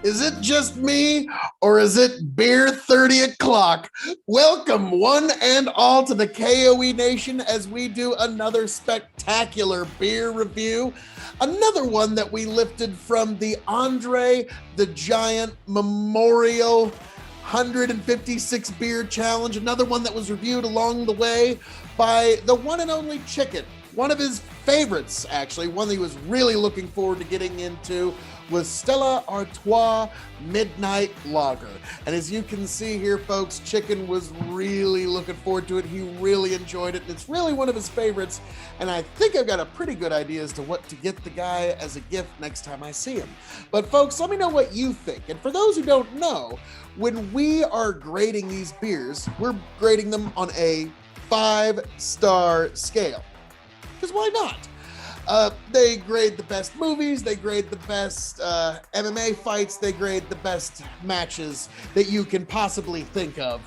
Is it just me, or is it beer 30 o'clock? Welcome, one and all, to the K.O.E Nation as we do another spectacular beer review. Another one that we lifted from the Andre the Giant Memorial 156 Beer Challenge. Another one that was reviewed along the way by the one and only Chicken. One of his favorites, actually, one that he was really looking forward to getting into, was Stella Artois Midnight Lager. And as you can see here, folks, Chicken was really looking forward to it. He really enjoyed it. And it's really one of his favorites. And I think I've got a pretty good idea as to what to get the guy as a gift next time I see him. But folks, let me know what you think. And for those who don't know, when we are grading these beers, we're grading them on a 5-star scale. Because why not? They grade the best movies, they grade the best MMA fights, they grade the best matches that you can possibly think of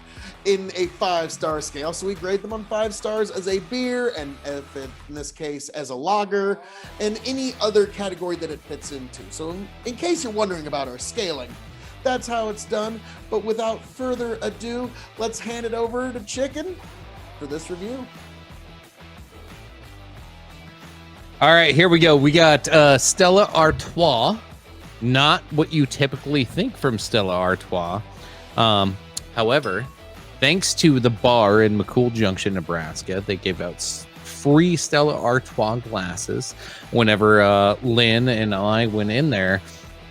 in a 5-star scale. So we grade them on 5 stars as a beer, and if it, in this case as a lager, and any other category that it fits into. So in case you're wondering about our scaling, that's how it's done. But without further ado, let's hand it over to Chicken for this review. All right, here we go. We got Stella Artois. Not what you typically think from Stella Artois. However, thanks to the bar in McCool Junction, Nebraska, they gave out free Stella Artois glasses whenever Lynn and I went in there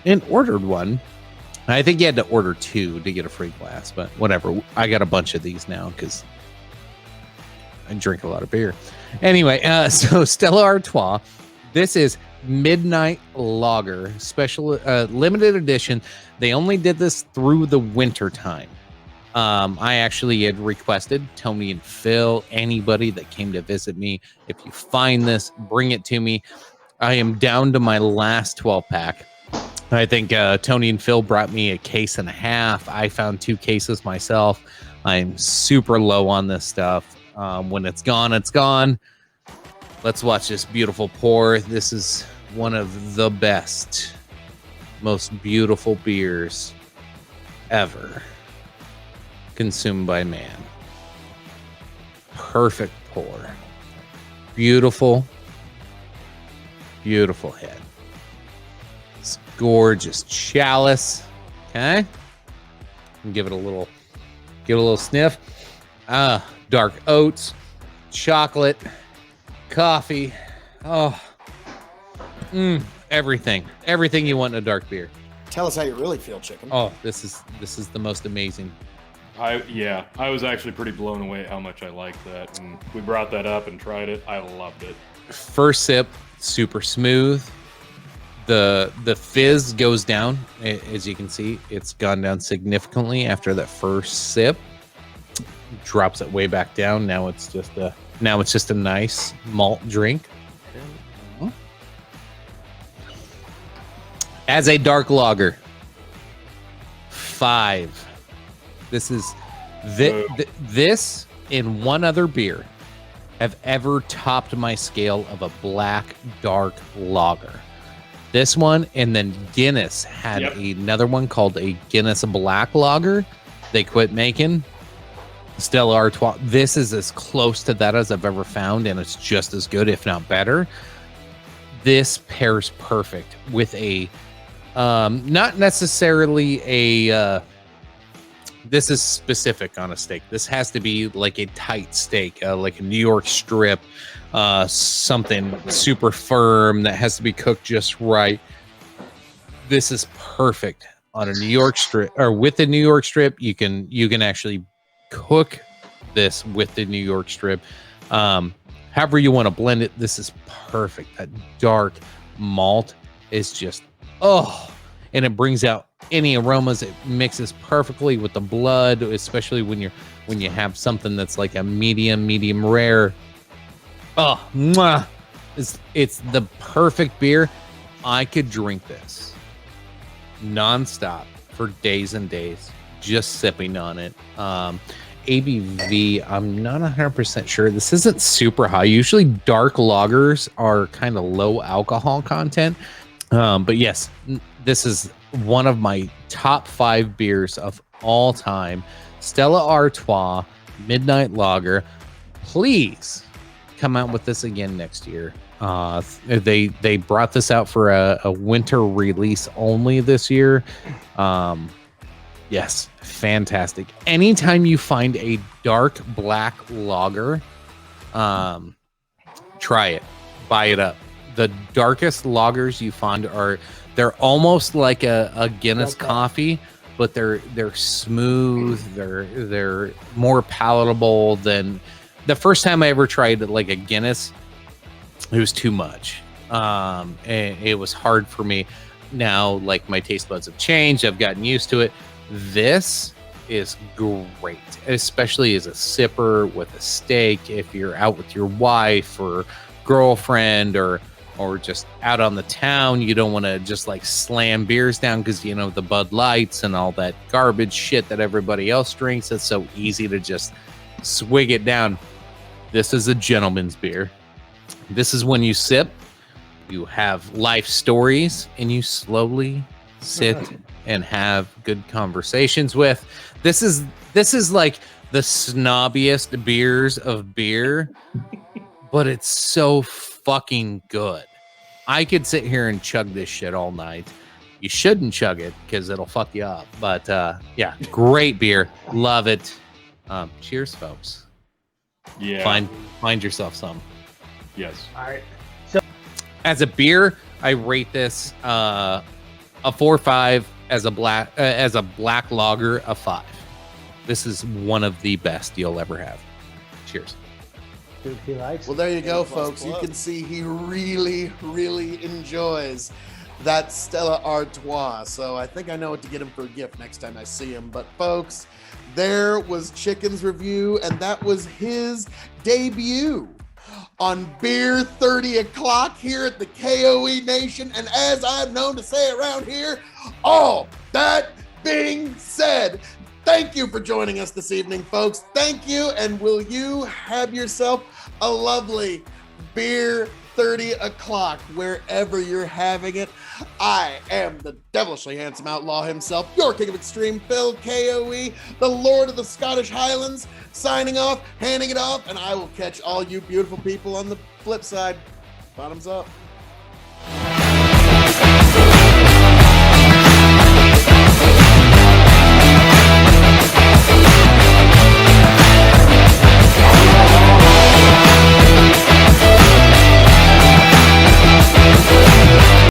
and ordered one. I think you had to order 2 to get a free glass, but whatever. I got a bunch of these now because I drink a lot of beer. Anyway, so Stella Artois, this is Midnight Lager, special limited edition. They only did this through the winter time. I actually had requested Tony and Phil, anybody that came to visit me, if you find this, bring it to me. I am down to my last 12-pack. I think Tony and Phil brought me a case and a half. I found 2 cases myself. I'm super low on this stuff. When it's gone, it's gone. Let's watch this beautiful pour. This is one of the best, most beautiful beers ever consumed by man. Perfect pour. Beautiful, beautiful head. This gorgeous chalice. Okay. And give it a little sniff. Dark oats, chocolate, coffee. Oh, everything you want in a dark beer. Tell us how you really feel, Chicken. Oh, this is the most amazing. I was actually pretty blown away how much I liked that, and we brought that up and tried it. I loved it. First sip, super smooth. The fizz goes down, as you can see. It's gone down significantly after that first sip. Drops it way back down. Now it's just a nice malt drink. As a dark lager, 5. This is this and one other beer have ever topped my scale of a black dark lager. This one, and then Guinness had another one called a Guinness Black Lager. They quit making. Stella Artois, this is as close to that as I've ever found, and it's just as good, if not better. This pairs perfect with a not necessarily a this is specific on a steak. This has to be like a tight steak, like a New York strip, something super firm that has to be cooked just right. This is perfect on a New York strip, or with the New York strip. You can actually cook this with the New York strip. However you want to blend it, this is perfect. That dark malt is just, and it brings out any aromas. It mixes perfectly with the blood, especially when you have something that's like a medium rare. It's the perfect beer. I could drink this nonstop for days and days, just sipping on it. ABV, I'm not 100% sure. This isn't super high. Usually dark lagers are kind of low alcohol content. But yes, this is one of my top 5 beers of all time. Stella Artois Midnight Lager. Please come out with this again next year. They brought this out for a winter release only this year. Yes, fantastic. Anytime you find a dark black lager, try it, buy it up. The darkest lagers you find they're almost like a Guinness coffee, but they're smooth. They're more palatable than the first time I ever tried like a Guinness. It was too much. And it was hard for me. Now, like, my taste buds have changed. I've gotten used to it. This is great, especially as a sipper with a steak. If you're out with your wife or girlfriend or just out on the town, you don't want to just like slam beers down because, you know, the Bud Lights and all that garbage shit that everybody else drinks. It's so easy to just swig it down. This is a gentleman's beer. This is when you sip, you have life stories, and you slowly sit and have good conversations with. This is like the snobbiest beers of beer, but it's so fucking good. I could sit here and chug this shit all night. You shouldn't chug it because it'll fuck you up. But yeah, great beer. Love it. Cheers, folks. Yeah. Find yourself some. Yes. All right. As a beer, I rate this a 4.5. As a black lager, a 5. This is one of the best you'll ever have. Cheers. Dude, he likes. Well, there you go, folks. plus. You can see he really, really enjoys that Stella Artois. So I think I know what to get him for a gift next time I see him. But folks, there was Chicken's review, and that was his debut on Beer 30 O'Clock here at the K.O.E. Nation. And as I'm known to say around here, all that being said, thank you for joining us this evening, folks. Thank you, and will you have yourself a lovely Beer 30 O'Clock wherever you're having it. I am the devilishly handsome outlaw himself, your king of extreme, Phil K.O.E., the Lord of the Scottish Highlands, signing off, handing it off, and I will catch all you beautiful people on the flip side. Bottoms up.